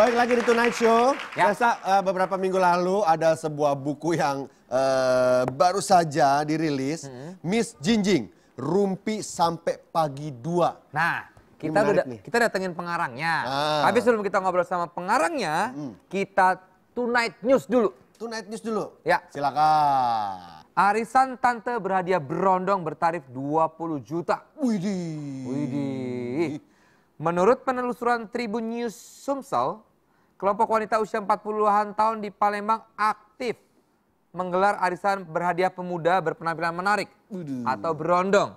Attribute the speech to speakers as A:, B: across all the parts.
A: Balik lagi di Tonight Show.
B: Ya.
A: Beberapa minggu lalu ada sebuah buku yang baru saja dirilis. Miss Jinjing, Rumpi Sampai Pagi 2.
B: Nah, kita datengin pengarangnya. Tapi sebelum kita ngobrol sama pengarangnya, kita Tonight News dulu.
A: Tonight News dulu.
B: Ya.
A: Silakan.
B: Arisan tante berhadiah berondong bertarif 20 juta.
A: Widih.
B: Menurut penelusuran Tribun News Sumsel, kelompok wanita usia 40-an tahun di Palembang aktif menggelar arisan berhadiah pemuda berpenampilan menarik atau berondong.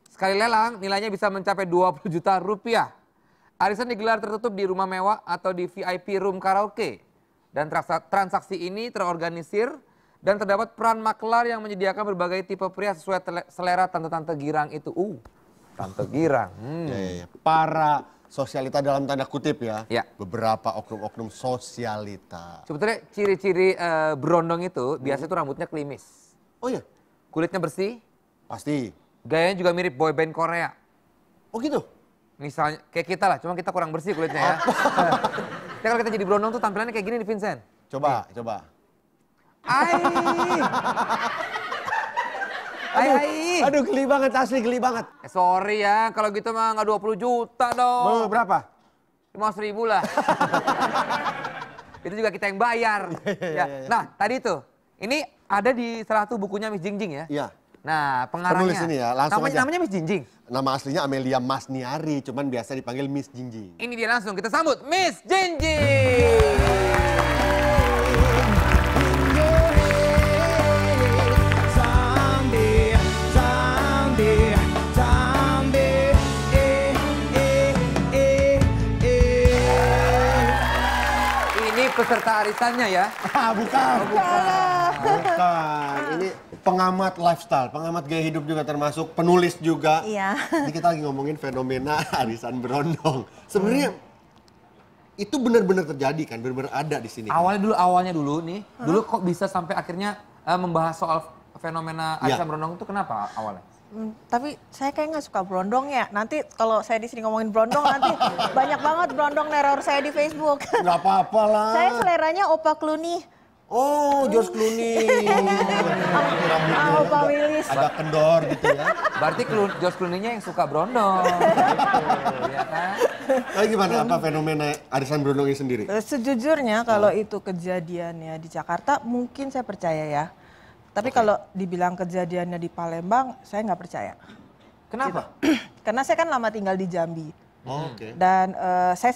B: Sekali lelang nilainya bisa mencapai 20 juta rupiah. Arisan digelar tertutup di rumah mewah atau di VIP room karaoke. Dan transaksi ini terorganisir dan terdapat peran maklar yang menyediakan berbagai tipe pria sesuai selera tante-tante girang itu. Tante girang.
A: Ya. Para sosialita dalam tanda kutip ya.
B: Ya.
A: Beberapa oknum-oknum sosialita.
B: Sebetulnya ciri-ciri berondong itu biasanya tuh rambutnya klimis.
A: Oh iya?
B: Kulitnya bersih.
A: Pasti.
B: Gayanya juga mirip boyband Korea.
A: Oh gitu?
B: Misalnya kayak kita lah, cuma kita kurang bersih kulitnya ya. Ya kalau kita jadi berondong tuh tampilannya kayak gini nih Vincent.
A: Coba. Aduh geli banget, asli geli banget.
B: Sorry ya, kalau gitu mah nggak 20 juta dong.
A: Berapa?
B: 50.000 lah. Itu juga kita yang bayar. Ya. Nah tadi tuh, ini ada di salah satu bukunya Miss Jinjing ya.
A: Iya.
B: Nah pengarangnya.
A: Penulis ini ya, langsung aja.
B: Namanya Miss Jinjing.
A: Nama aslinya Amelia Masniari, cuman biasa dipanggil Miss Jinjing.
B: Ini dia langsung, kita sambut Miss Jinjing. Peserta arisannya ya?
A: Bukan. Ini pengamat lifestyle, pengamat gaya hidup juga termasuk, penulis juga.
C: Iya.
A: Jadi kita lagi ngomongin fenomena arisan berondong. Sebenarnya itu benar-benar terjadi kan, benar-benar ada di sini.
B: Awalnya dulu nih, dulu kok bisa sampai akhirnya membahas soal fenomena arisan berondong itu kenapa awalnya?
C: Tapi saya kayak nggak suka berondong ya. Nanti kalau saya di sini ngomongin berondong nanti banyak banget berondong neror saya di Facebook.
A: Nggak apa-apa lah.
C: Saya seleranya Opa Clooney.
A: Oh, George Clooney.
C: Opa Willis.
A: Agak kendor gitu ya.
B: Berarti George Clooney-nya yang suka berondong. Gitu, ya kan?
A: Nah, gimana apa fenomena arisan berondong ini sendiri?
C: Sejujurnya kalau itu kejadiannya di Jakarta mungkin saya percaya ya. Tapi kalau dibilang kejadiannya di Palembang, saya nggak percaya.
B: Kenapa?
C: Karena saya kan lama tinggal di Jambi.
A: Oke.
C: Dan saya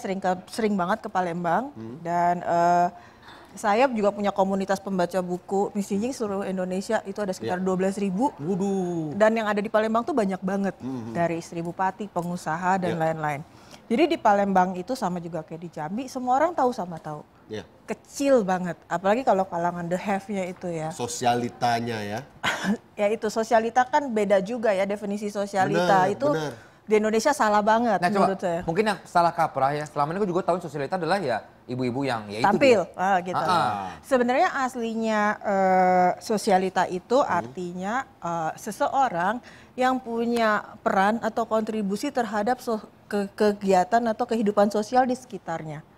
C: sering banget ke Palembang. Dan saya juga punya komunitas pembaca buku Miss Jinjing seluruh Indonesia. Itu ada sekitar 12.000. Dan yang ada di Palembang tuh banyak banget. Dari istri bupati, pengusaha, dan lain-lain. Jadi di Palembang itu sama juga kayak di Jambi, semua orang tahu sama tahu. Kecil banget, apalagi kalau kalangan the have-nya itu ya.
A: Sosialitanya ya.
C: Ya itu, sosialita kan beda juga ya, definisi sosialita itu di Indonesia salah banget menurut saya.
B: Mungkin yang salah kaprah ya, selama ini aku juga tahu sosialita adalah ya ibu-ibu yang ya itu
C: tampil, gitu. Sebenarnya aslinya sosialita itu artinya seseorang yang punya peran atau kontribusi terhadap kegiatan atau kehidupan sosial di sekitarnya.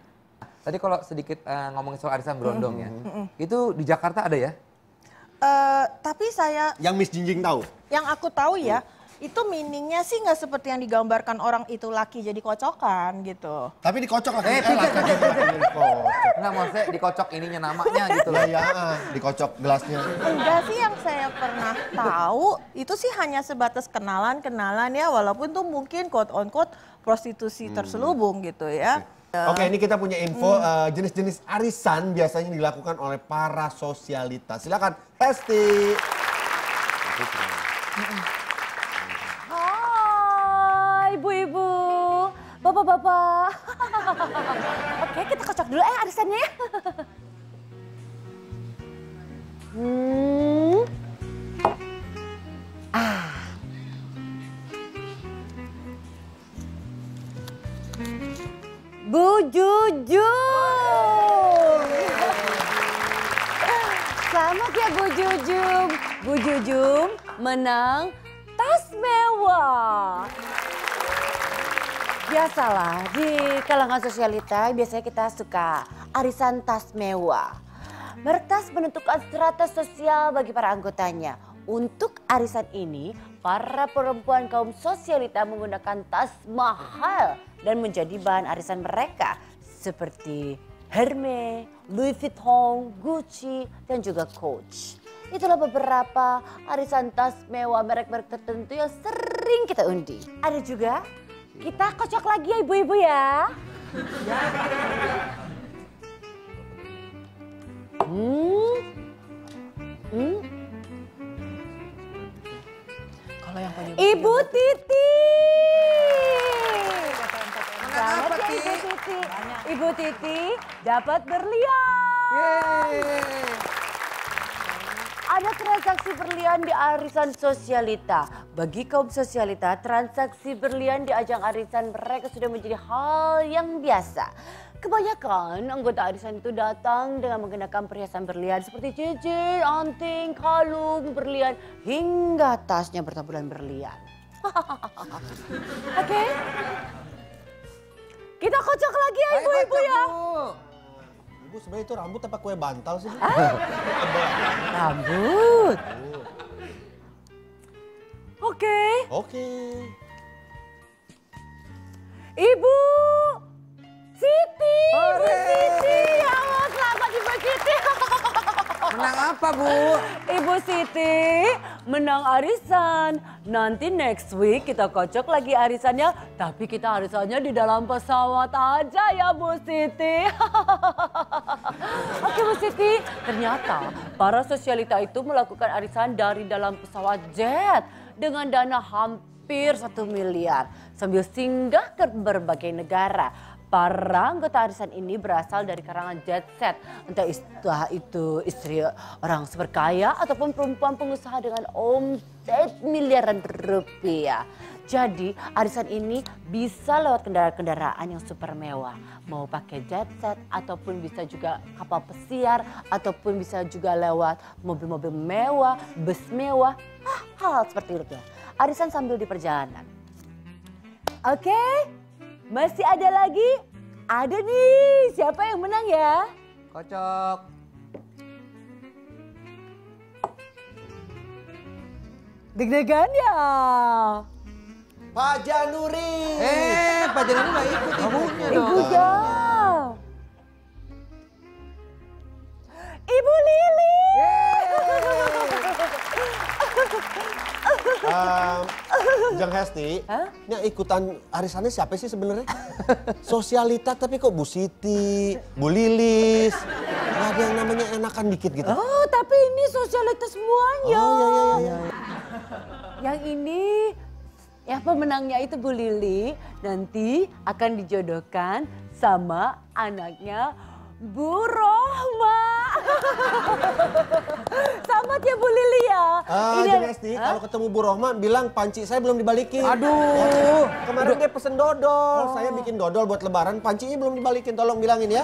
B: Tadi kalau sedikit ngomongin soal arisan berondong ya, itu di Jakarta ada ya?
C: Tapi saya...
A: Yang Miss Jinjing tahu?
C: Yang aku tahu ya, itu meaningnya sih nggak seperti yang digambarkan orang itu laki jadi kocokan gitu.
A: Tapi dikocok lah.
B: Enggak, maksudnya dikocok ininya namanya gitu loh.
A: Ya, dikocok gelasnya.
C: Enggak sih, yang saya pernah tahu itu sih hanya sebatas kenalan-kenalan ya, walaupun tuh mungkin quote on quote prostitusi terselubung gitu ya.
A: Oke, ini kita punya info jenis-jenis arisan biasanya dilakukan oleh para sosialita. Silakan, Hesti.
D: Hai ibu-ibu, bapak-bapak. Oke, kita kocok dulu arisannya ya. Bu Jujum. Selamat ya Bu Jujum. Bu Jujum menang tas mewah. Biasalah, di kalangan sosialita biasanya kita suka arisan tas mewah. Merek tas menentukan strata sosial bagi para anggotanya. Untuk arisan ini, para perempuan kaum sosialita menggunakan tas mahal dan menjadi bahan arisan mereka. Seperti Hermes, Louis Vuitton, Gucci, dan juga Coach. Itulah beberapa arisan tas mewah merek-merek tertentu yang sering kita undi. Ada juga, kita kocok lagi ya ibu-ibu ya.
C: Kalau yang punya
D: Ibu Titi.
B: Menang apa,
D: Selamat ya,
B: Ti?
D: Ibu Titi. Ibu Titi dapat berlian.
B: Yeay.
D: Ada transaksi berlian di arisan sosialita. Bagi kaum sosialita, transaksi berlian di ajang arisan mereka sudah menjadi hal yang biasa. Kebanyakan anggota arisan itu datang dengan menggunakan perhiasan berlian seperti cincin, anting, kalung, berlian, hingga tasnya bertaburan berlian. Oke? Kita kocok lagi ya
B: Ayo,
D: ibu-ibu
B: kocok,
D: ya.
B: Bu.
A: Ibu sebenarnya itu rambut apa kue bantal sih?
D: Rambut. Oke.
A: Oke.
D: Ibu Siti. Ibu
B: Hore.
D: Siti. Ya Allah, selamat Ibu Siti.
B: Menang apa, Bu?
D: Ibu Siti menang arisan. Nanti next week kita kocok lagi arisannya. Tapi kita arisannya di dalam pesawat aja ya Bu Siti. Oke Bu Siti, ternyata para sosialita itu melakukan arisan dari dalam pesawat jet. Dengan dana hampir 1 miliar. Sambil singgah ke berbagai negara. Para anggota arisan ini berasal dari kalangan jet set. Entah itu istri orang super kaya ataupun perempuan pengusaha dengan omset miliaran rupiah. Jadi arisan ini bisa lewat kendaraan-kendaraan yang super mewah. Mau pakai jet set ataupun bisa juga kapal pesiar ataupun bisa juga lewat mobil-mobil mewah, bus mewah. Hal seperti itu. Arisan sambil di perjalanan. Oke, masih ada lagi? Ada nih, siapa yang menang ya?
B: Kocok.
D: Deg-degan ya?
A: Pak Januri.
B: Pak Januri nggak ikut ibunya dong.
D: Ibunya. Ibu Lili.
A: Jeng Hesti,
D: Hah?
A: ini ikutan arisannya siapa sih sebenarnya? Sosialita tapi kok Bu Siti, Bu Lilis, nggak ada yang namanya enakan dikit gitu.
D: Oh, tapi ini sosialitas semuanya.
A: Oh iya.
D: Yang ini, ya pemenangnya itu Bu Lili, nanti akan dijodohkan sama anaknya Bu Rohma. Selamat ya Bu Lili ya.
A: Jeng Hesti, kalau ketemu Bu Rohma bilang panci saya belum dibalikin.
B: Aduh.
A: Kemarin dia pesen dodol, saya bikin dodol buat lebaran, pancinya belum dibalikin, tolong bilangin ya.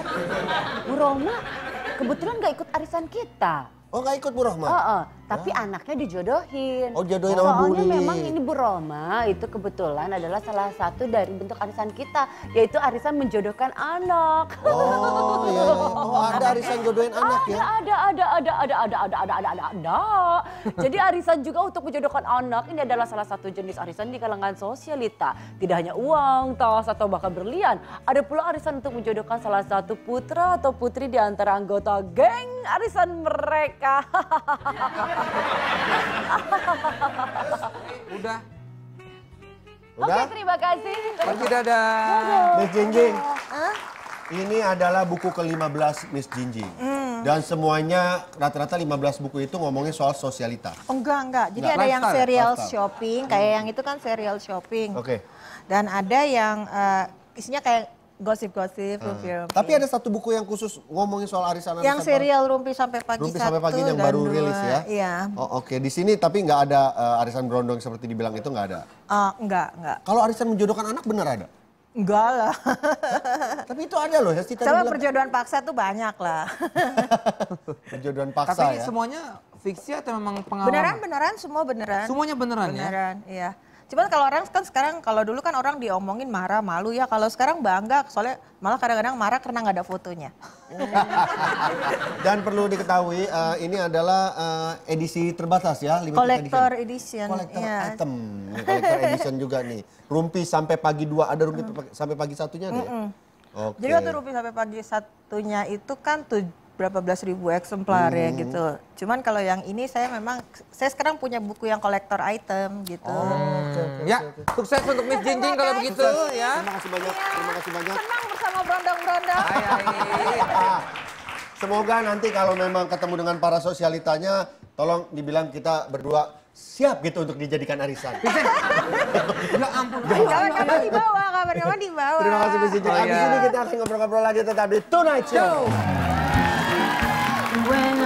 D: Bu Rohma kebetulan gak ikut arisan kita.
A: Oh nggak ikut Bu Rohma?
D: Tapi anaknya dijodohin.
A: Oh, jodohin sama Bu
D: Soalnya
A: Lili.
D: memang ini Bu Roma itu kebetulan adalah salah satu dari bentuk arisan kita, yaitu arisan menjodohkan anak.
A: Oh iya. Oh ada arisan jodohin anak ya?
D: Ada. Jadi arisan juga untuk menjodohkan anak ini adalah salah satu jenis arisan di kalangan sosialita. Tidak hanya uang, tas atau bahkan berlian. Ada pula arisan untuk menjodohkan salah satu putra atau putri di antara anggota geng arisan mereka.
B: Udah.
D: Oke, terima kasih.
B: Pergi dadah.
A: Miss Jinjing, ini adalah buku ke-15 Miss Jinjing. Dan semuanya rata-rata 15 buku itu ngomongin soal sosialita.
C: Oh, enggak. Jadi
A: Enggak.
C: ada yang
B: Lifestyle,
C: serial
A: lifestyle.
C: shopping, kayak yang itu kan serial shopping.
A: Oke.
C: Dan ada yang isinya kayak gosip-gosip, film.
A: Tapi ada satu buku yang khusus ngomongin soal arisan-arisan.
C: Yang serial Rumpi Sampai Pagi
A: Rumpi Sampai Pagi yang
C: dan
A: baru
C: 2,
A: rilis ya?
C: Iya.
A: Oh, oke, di sini tapi nggak ada arisan berondong seperti dibilang itu nggak ada.
C: Enggak.
A: Kalau arisan menjodohkan anak bener ada?
C: Enggak lah.
A: Tapi itu ada loh, Hesti tadi
C: Coba
A: bilang.
C: perjodohan paksa tuh banyak lah.
A: Perjodohan
B: Tapi
A: paksa
B: ini
A: ya?
B: semuanya fiksi atau memang pengalaman?
C: Beneran, semua beneran.
B: Semuanya beneran ya?
C: Beneran, iya. Cuman kalau orang kan sekarang, kalau dulu kan orang diomongin marah, malu ya. Kalau sekarang bangga, soalnya malah kadang-kadang marah karena nggak ada fotonya.
A: Dan perlu diketahui ini adalah edisi terbatas ya, limited
C: Collector edition.
A: Collector
C: iya.
A: item, collector edition juga nih. Rumpi sampai pagi 2, ada rumpi sampai pagi 1-nya ada ya? Oke.
C: Jadi waktu rumpi sampai pagi 1-nya itu kan berapa belas ribu eksemplar ya gitu. Cuman kalau yang ini saya sekarang punya buku yang collector item gitu.
B: Ya, sukses untuk Miss Jinjing kalau begitu ya.
A: Terima kasih banyak, terima kasih banyak.
C: Senang bersama berondong-berondong.
A: Semoga nanti kalau memang ketemu dengan para sosialitanya, tolong dibilang kita berdua siap gitu untuk dijadikan arisan.
B: Ya ampun.
C: Kapan-kapan dibawa.
A: Terima kasih Miss Jinjing. Abis ini kita akan ngobrol-ngobrol lagi tetap di Tonight Show.
E: When